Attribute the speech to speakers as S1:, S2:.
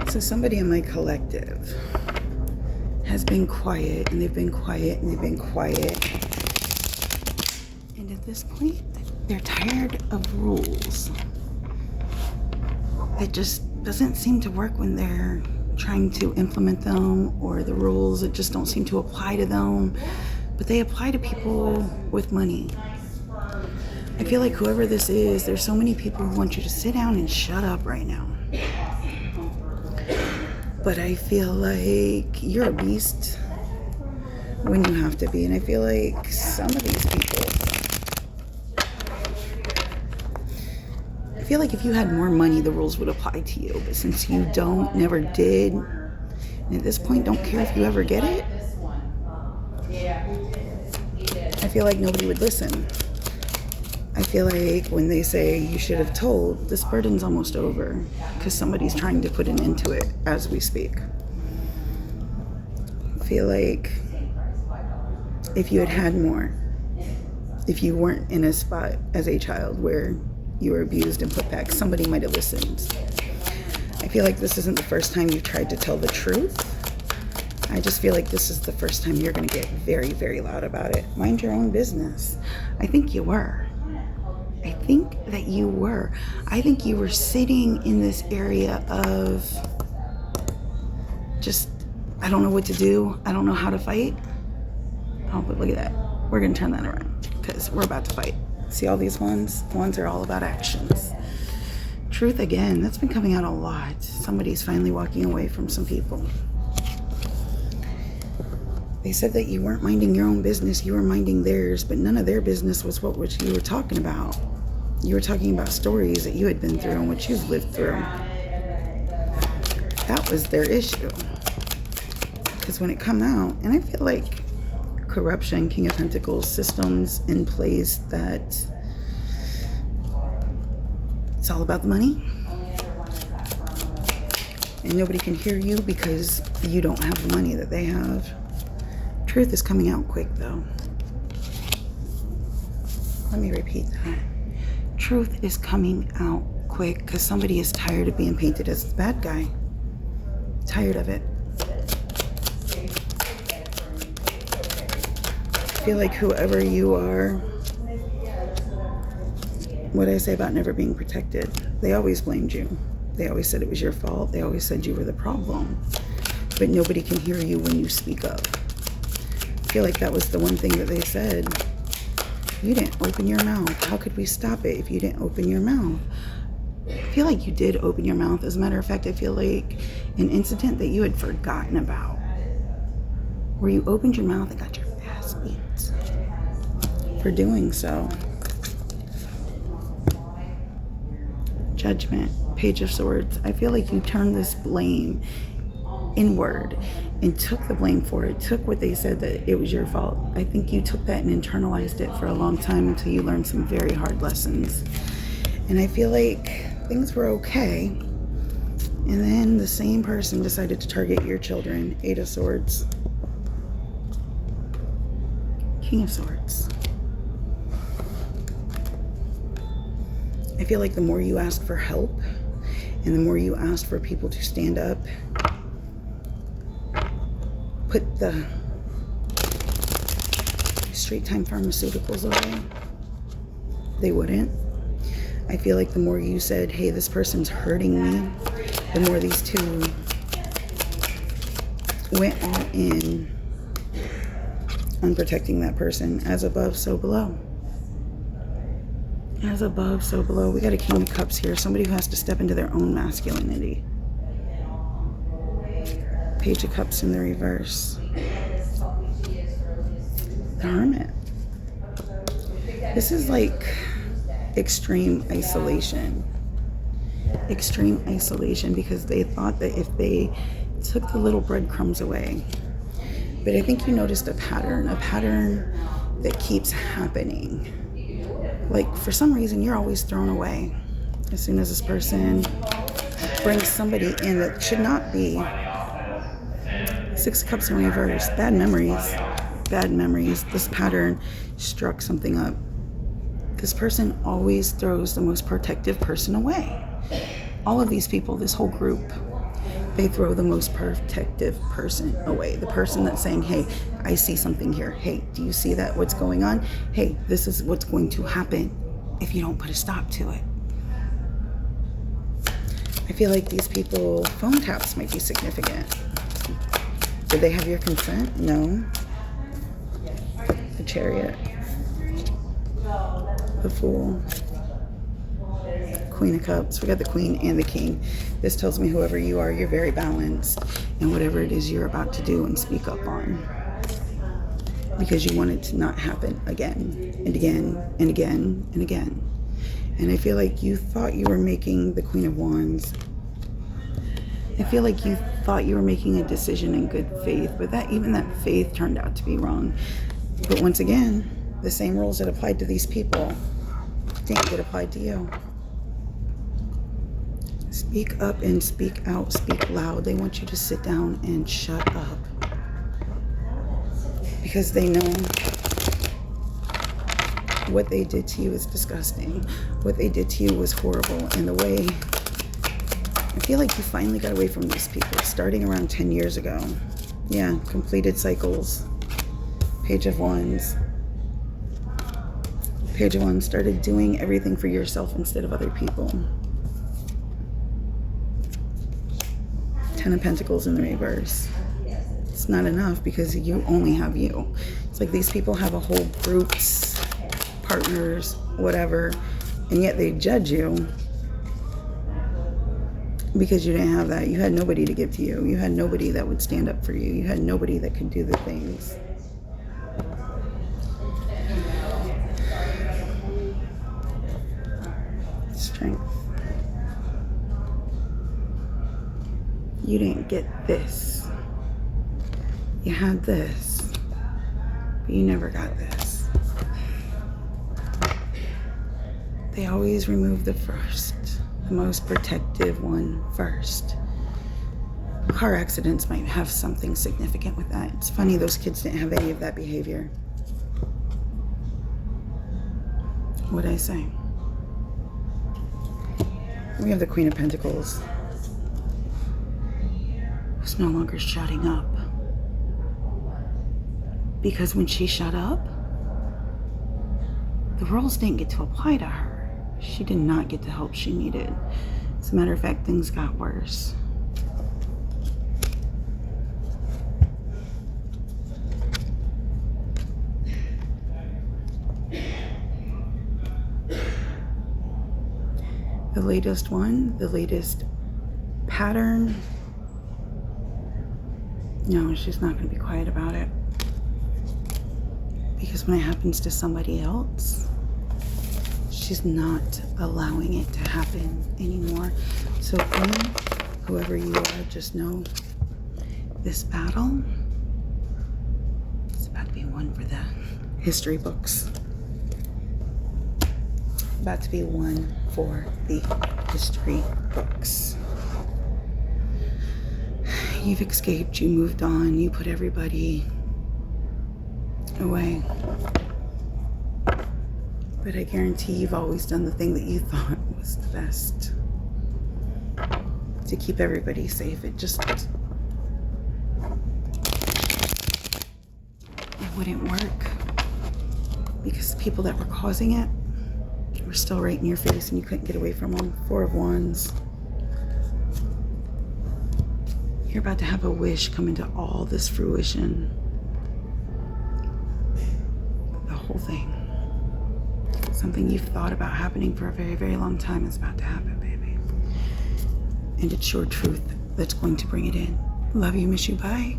S1: So somebody in my collective has been quiet, and they've been quiet, and they've been quiet. And at this point, they're tired of rules. It just doesn't seem to work when they're trying to implement them, or the rules that just don't seem to apply to them, but they apply to people with money. I feel like whoever this is, there's so many people who want you to sit down and shut up right now. But I feel like you're a beast when you have to be. And I feel like some of these people, I feel like if you had more money, the rules would apply to you. But since you don't, never did, and at this point don't care if you ever get it, I feel like nobody would listen. I feel like when they say you should have told, this burden's almost over because somebody's trying to put an end to it as we speak. I feel like if you had had more, if you weren't in a spot as a child where you were abused and put back, somebody might have listened. I feel like this isn't the first time you've tried to tell the truth. I just feel like this is the first time you're going to get very, very loud about it. Mind your own business. I think you were. I think that you were. I think you were sitting in this area of just, I don't know what to do. I don't know how to fight. Oh, but look at that. We're going to turn that around because we're about to fight. See all these ones? Ones are all about actions. Truth again, that's been coming out a lot. Somebody's finally walking away from some people. They said that you weren't minding your own business, you were minding theirs, but none of their business was what you were talking about. You were talking about stories that you had been through and what you've lived through. That was their issue. Because when it come out, and I feel like corruption, King of Pentacles, systems in place that it's all about the money. And nobody can hear you because you don't have the money that they have. Truth is coming out quick though. Let me repeat that. Truth is coming out quick because somebody is tired of being painted as the bad guy. Tired of it. I feel like whoever you are, what I say about never being protected, they always blamed you. They always said it was your fault. They always said you were the problem. But nobody can hear you when you speak up. I feel like that was the one thing that they said. You didn't open your mouth. How could we stop it if you didn't open your mouth? I feel like you did open your mouth. As a matter of fact, I feel like an incident that you had forgotten about, where you opened your mouth and got your ass beat for doing so. Judgment, Page of Swords. I feel like you turned this blame inward and took the blame for it, took what they said that it was your fault. I think you took that and internalized it for a long time until you learned some very hard lessons. And I feel like things were okay. And then the same person decided to target your children. Eight of Swords. King of Swords. I feel like the more you ask for help and the more you ask for people to stand up, put the straight time pharmaceuticals away, they wouldn't. I feel like the more you said, hey, this person's hurting me, the more these two went all in on protecting that person. As above, so below. As above, so below. We got a King of Cups here. Somebody who has to step into their own masculinity. Page of Cups in the reverse. The Hermit. This is like extreme isolation. Extreme isolation because they thought that if they took the little breadcrumbs away. But I think you noticed a pattern that keeps happening. Like for some reason you're always thrown away as soon as this person brings somebody in that should not be. Six of Cups in reverse. Bad memories. Bad memories. This pattern struck something up. This person always throws the most protective person away. All of these people, this whole group, They throw the most protective person away. The person that's saying, hey, I see something here. Hey, do you see that? What's going on? Hey, this is what's going to happen if you don't put a stop to it. I feel like these people, phone taps might be significant. Did they have your consent? No. The Chariot. The Fool. Queen of Cups. We got the Queen and the King. This tells me whoever you are, you're very balanced in whatever it is you're about to do and speak up on. Because you want it to not happen again and again and again and again. And I feel like you thought you were making the Queen of Wands. I feel like you thought you were making a decision in good faith, but even that faith turned out to be wrong. But once again, the same rules that applied to these people didn't get applied to you. Speak up and speak out, speak loud. They want you to sit down and shut up. Because they know what they did to you is disgusting. What they did to you was horrible. And the way, I feel like you finally got away from these people starting around 10 years ago. Yeah, completed cycles. Page of Wands. Page of Wands started doing everything for yourself instead of other people. Ten of Pentacles in the reverse. It's not enough because you only have you. It's like these people have a whole groups, partners, whatever, and yet they judge you because you didn't have that. You had nobody to give to you. You had nobody that would stand up for you. You had nobody that could do the things. Strength. You didn't get this. You had this, but you never got this. They always remove the first, the most protective one first. Car accidents might have something significant with that. It's funny, those kids didn't have any of that behavior. What'd I say? We have the Queen of Pentacles. Who's no longer shutting up. Because when she shut up, the rules didn't get to apply to her. She did not get the help she needed. As a matter of fact, things got worse. The latest one, the latest pattern. No, she's not going to be quiet about it. Because when it happens to somebody else, she's not allowing it to happen anymore. So Queen, whoever you are, just know this battle is about to be one for the history books. About to be one for the history books. You've escaped, you moved on, you put everybody away. But I guarantee you've always done the thing that you thought was the best to keep everybody safe. It wouldn't work because the people that were causing it were still right in your face and you couldn't get away from them. Four of Wands. You're about to have a wish come into all this fruition. The whole thing. Something you've thought about happening for a very, very long time is about to happen, baby. And it's your truth that's going to bring it in. Love you, miss you, bye.